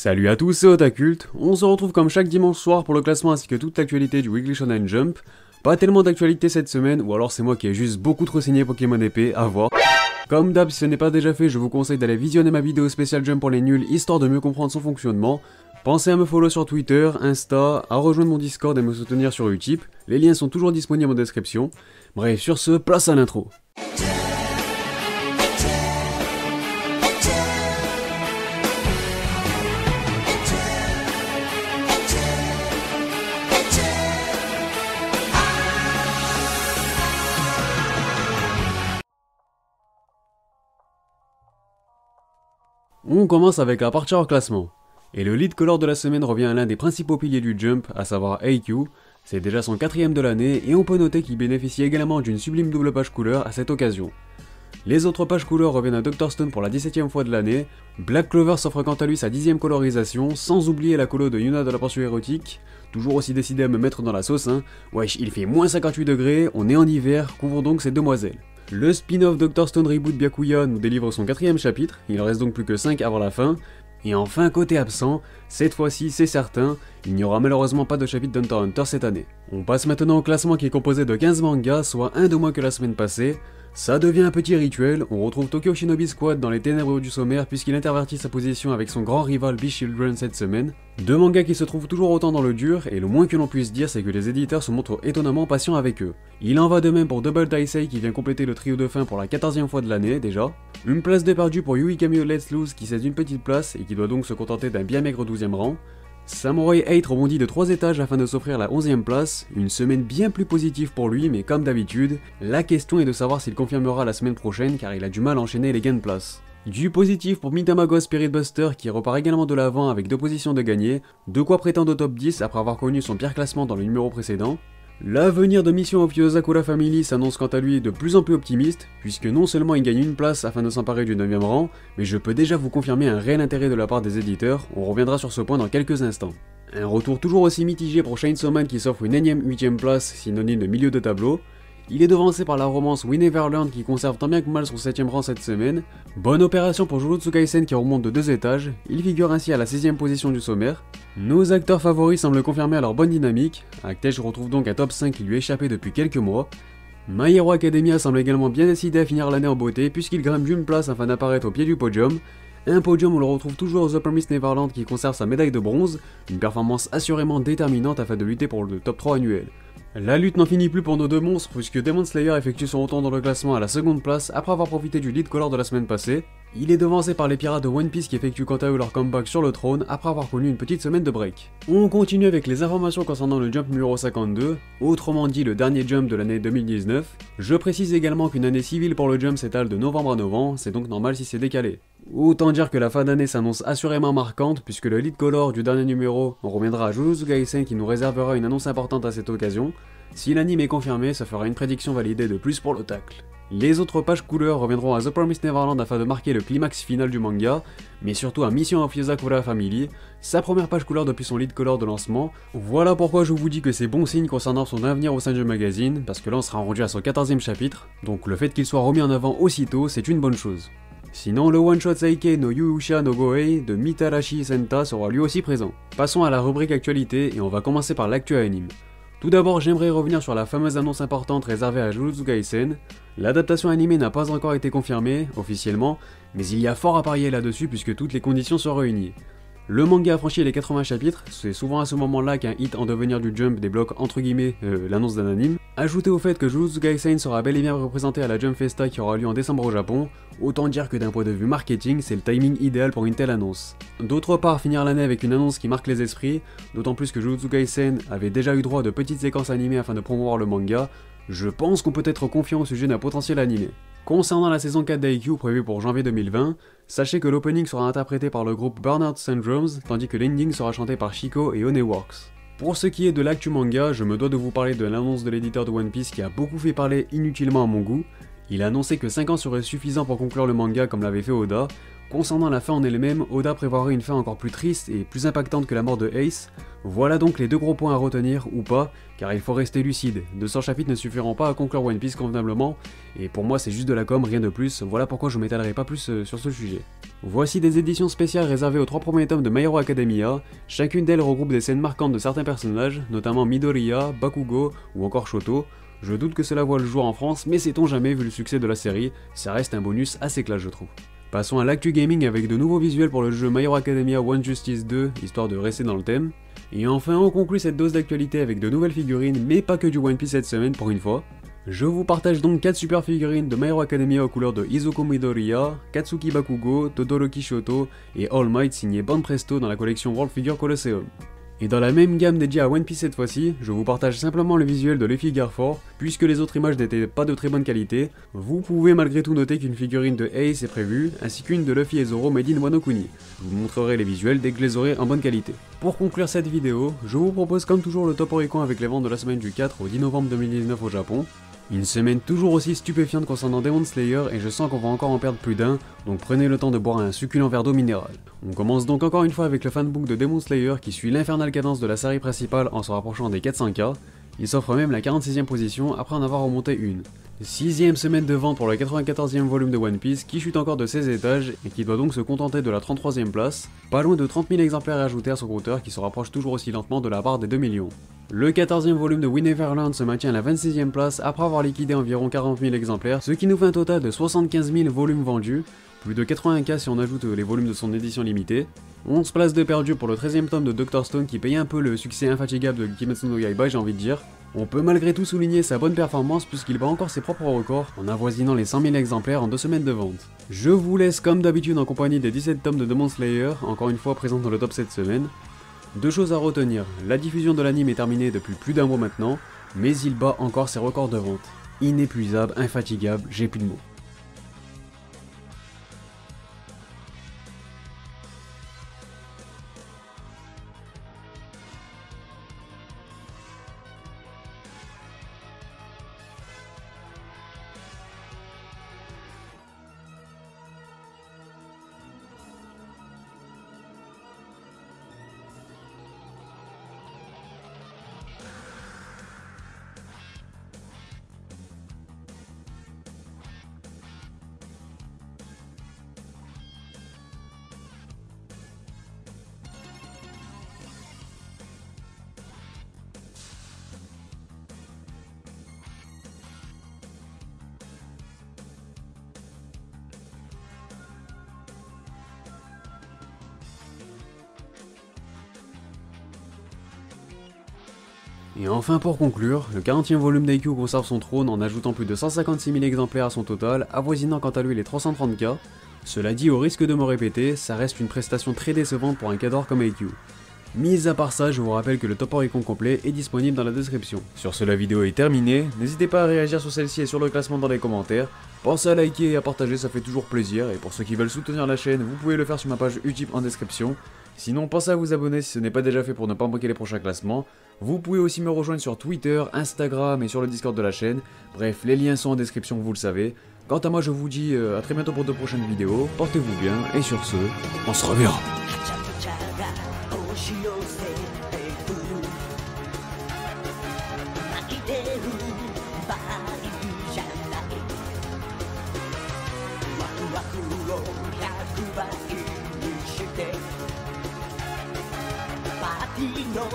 Salut à tous, c'est Otakult. On se retrouve comme chaque dimanche soir pour le classement ainsi que toute l'actualité du Weekly Shonen Jump. Pas tellement d'actualité cette semaine, ou alors c'est moi qui ai juste beaucoup trop saigné Pokémon épée, à voir. Comme d'hab, si ce n'est pas déjà fait, je vous conseille d'aller visionner ma vidéo spéciale Jump pour les nuls, histoire de mieux comprendre son fonctionnement. Pensez à me follow sur Twitter, Insta, à rejoindre mon Discord et me soutenir sur Utip. Les liens sont toujours disponibles en description. Bref, sur ce, place à l'intro. On commence avec la partie hors classement. Et le lead color de la semaine revient à l'un des principaux piliers du Jump, à savoir AQ. C'est déjà son 4ème de l'année et on peut noter qu'il bénéficie également d'une sublime double page couleur à cette occasion. Les autres pages couleurs reviennent à Dr Stone pour la 17ème fois de l'année. Black Clover s'offre quant à lui sa 10ème colorisation, sans oublier la colo de Yuna de la pension érotique. Toujours aussi décidé à me mettre dans la sauce, hein. Wesh, il fait moins 58 degrés, on est en hiver, couvre donc ces demoiselles. Le spin-off Dr Stone Reboot Byakuya nous délivre son 4ème chapitre, il reste donc plus que 5 avant la fin. Et enfin, côté absent, cette fois-ci c'est certain, il n'y aura malheureusement pas de chapitre d'Hunter x Hunter cette année. On passe maintenant au classement qui est composé de 15 mangas, soit un de moins que la semaine passée. Ça devient un petit rituel, on retrouve Tokyo Shinobi Squad dans les ténèbres du sommaire puisqu'il intervertit sa position avec son grand rival Beast Children cette semaine. Deux mangas qui se trouvent toujours autant dans le dur, et le moins que l'on puisse dire c'est que les éditeurs se montrent étonnamment patients avec eux. Il en va de même pour Double Daisei qui vient compléter le trio de fin pour la 14ème fois de l'année déjà. Une place de perdu pour Yui Kamio Let's Lose qui cède une petite place et qui doit donc se contenter d'un bien maigre 12ème rang. Samurai 8 rebondit de 3 étages afin de s'offrir la 11ème place, une semaine bien plus positive pour lui mais comme d'habitude, la question est de savoir s'il confirmera la semaine prochaine car il a du mal à enchaîner les gains de place. Du positif pour Mitamago Spirit Buster qui repart également de l'avant avec 2 positions de gagné, de quoi prétendre au top 10 après avoir connu son pire classement dans le numéro précédent. L'avenir de Mission of Yozakura Family s'annonce quant à lui de plus en plus optimiste, puisque non seulement il gagne une place afin de s'emparer du 9ème rang, mais je peux déjà vous confirmer un réel intérêt de la part des éditeurs, on reviendra sur ce point dans quelques instants. Un retour toujours aussi mitigé pour Chainsaw Man qui s'offre une énième 8ème place, synonyme de milieu de tableau. Il est devancé par la romance We Never Learned qui conserve tant bien que mal son 7ème rang cette semaine. Bonne opération pour Jujutsu Kaisen qui remonte de 2 étages, il figure ainsi à la 6ème position du sommaire. Nos acteurs favoris semblent confirmer à leur bonne dynamique, Actej retrouve donc un top 5 qui lui échappait depuis quelques mois. My Hero Academia semble également bien décidé à finir l'année en beauté puisqu'il grimpe d'une place afin d'apparaître au pied du podium. Un podium où l'on retrouve toujours The Promised Neverland qui conserve sa médaille de bronze, une performance assurément déterminante afin de lutter pour le top 3 annuel. La lutte n'en finit plus pour nos deux monstres puisque Demon Slayer effectue son retour dans le classement à la 2ème place après avoir profité du lead color de la semaine passée. Il est devancé par les pirates de One Piece qui effectuent quant à eux leur comeback sur le trône après avoir connu une petite semaine de break. On continue avec les informations concernant le Jump numéro 52, autrement dit le dernier Jump de l'année 2019. Je précise également qu'une année civile pour le Jump s'étale de novembre à novembre, c'est donc normal si c'est décalé. Autant dire que la fin d'année s'annonce assurément marquante puisque le lead color du dernier numéro, on reviendra à Jujutsu Kaisen qui nous réservera une annonce importante à cette occasion. Si l'anime est confirmé, ça fera une prédiction validée de plus pour le tacle. Les autres pages couleurs reviendront à The Promised Neverland afin de marquer le climax final du manga, mais surtout à Mission of Yozakura Family, sa première page couleur depuis son lead color de lancement. Voilà pourquoi je vous dis que c'est bon signe concernant son avenir au sein du magazine, parce que là on sera rendu à son 14ème chapitre, donc le fait qu'il soit remis en avant aussitôt, c'est une bonne chose. Sinon, le one-shot Seikei no Yusha no Gohei de Mitarashi Senta sera lui aussi présent. Passons à la rubrique actualité et on va commencer par l'actu anime. Tout d'abord, j'aimerais revenir sur la fameuse annonce importante réservée à Jujutsu Kaisen. L'adaptation animée n'a pas encore été confirmée, officiellement, mais il y a fort à parier là-dessus puisque toutes les conditions sont réunies. Le manga a franchi les 80 chapitres, c'est souvent à ce moment-là qu'un hit en devenir du Jump débloque entre guillemets l'annonce d'un anime. Ajouté au fait que Jujutsu Kaisen sera bel et bien représenté à la Jump Festa qui aura lieu en décembre au Japon, autant dire que d'un point de vue marketing, c'est le timing idéal pour une telle annonce. D'autre part, finir l'année avec une annonce qui marque les esprits, d'autant plus que Jujutsu Kaisen avait déjà eu droit de petites séquences animées afin de promouvoir le manga, je pense qu'on peut être confiant au sujet d'un potentiel animé. Concernant la saison 4 d'AIQ prévue pour janvier 2020, sachez que l'opening sera interprété par le groupe Burnout Syndromes, tandis que l'ending sera chanté par Shiko et Oneworks. Pour ce qui est de l'actu manga, je me dois de vous parler de l'annonce de l'éditeur de One Piece qui a beaucoup fait parler inutilement à mon goût. Il a annoncé que 5 ans seraient suffisants pour conclure le manga comme l'avait fait Oda. Concernant la fin en elle-même, Oda prévoirait une fin encore plus triste et plus impactante que la mort de Ace. Voilà donc les deux gros points à retenir, ou pas, car il faut rester lucide. 200 chapitres ne suffiront pas à conclure One Piece convenablement, et pour moi c'est juste de la com, rien de plus, voilà pourquoi je m'étalerai pas plus sur ce sujet. Voici des éditions spéciales réservées aux 3 premiers tomes de My Hero Academia, chacune d'elles regroupe des scènes marquantes de certains personnages, notamment Midoriya, Bakugo ou encore Shoto. Je doute que cela voit le jour en France, mais sait-on jamais vu le succès de la série, ça reste un bonus assez classe je trouve. Passons à l'actu gaming avec de nouveaux visuels pour le jeu My Hero Academia One Justice 2, histoire de rester dans le thème. Et enfin on conclut cette dose d'actualité avec de nouvelles figurines, mais pas que du One Piece cette semaine pour une fois. Je vous partage donc 4 super figurines de My Hero Academia aux couleurs de Izuku Midoriya, Katsuki Bakugo, Todoroki Shoto et All Might signé Banpresto dans la collection World Figure Colosseum. Et dans la même gamme dédiée à One Piece cette fois-ci, je vous partage simplement le visuel de Luffy Gear 4, puisque les autres images n'étaient pas de très bonne qualité. Vous pouvez malgré tout noter qu'une figurine de Ace est prévue, ainsi qu'une de Luffy et Zoro made in Wano Kuni. Je vous montrerai les visuels dès que je les aurai en bonne qualité. Pour conclure cette vidéo, je vous propose comme toujours le top Oricon avec les ventes de la semaine du 4 au 10 novembre 2019 au Japon. Une semaine toujours aussi stupéfiante concernant Demon Slayer et je sens qu'on va encore en perdre plus d'un, donc prenez le temps de boire un succulent verre d'eau minérale. On commence donc encore une fois avec le fanbook de Demon Slayer qui suit l'infernale cadence de la série principale en se rapprochant des 400k. Il s'offre même la 46e position après en avoir remonté une. 6ème semaine de vente pour le 94e volume de One Piece qui chute encore de 16 étages et qui doit donc se contenter de la 33e place, pas loin de 30 000 exemplaires ajoutés à son compteur qui se rapproche toujours aussi lentement de la barre des 2 millions. Le 14e volume de We Neverland se maintient à la 26e place après avoir liquidé environ 40 000 exemplaires, ce qui nous fait un total de 75 000 volumes vendus, plus de 80k si on ajoute les volumes de son édition limitée. 11 places de perdu pour le 13e tome de Dr Stone qui paye un peu le succès infatigable de Kimetsu no Yaiba, j'ai envie de dire. On peut malgré tout souligner sa bonne performance puisqu'il bat encore ses propres records en avoisinant les 100 000 exemplaires en 2 semaines de vente. Je vous laisse comme d'habitude en compagnie des 17 tomes de Demon Slayer, encore une fois présents dans le top cette semaine. 2 choses à retenir, la diffusion de l'anime est terminée depuis plus d'un mois maintenant, mais il bat encore ses records de vente. Inépuisable, infatigable, j'ai plus de mots. Et enfin pour conclure, le 40e volume d'Haikyuu conserve son trône en ajoutant plus de 156 000 exemplaires à son total, avoisinant quant à lui les 330k. Cela dit, au risque de me répéter, ça reste une prestation très décevante pour un cadre comme Haikyuu. Mis à part ça, je vous rappelle que le top Oricon complet est disponible dans la description. Sur ce, la vidéo est terminée, n'hésitez pas à réagir sur celle-ci et sur le classement dans les commentaires. Pensez à liker et à partager, ça fait toujours plaisir, et pour ceux qui veulent soutenir la chaîne, vous pouvez le faire sur ma page Utip en description. Sinon, pensez à vous abonner si ce n'est pas déjà fait pour ne pas manquer les prochains classements. Vous pouvez aussi me rejoindre sur Twitter, Instagram et sur le Discord de la chaîne. Bref, les liens sont en description, vous le savez. Quant à moi, je vous dis à très bientôt pour de prochaines vidéos. Portez-vous bien, et sur ce, on se reverra. No,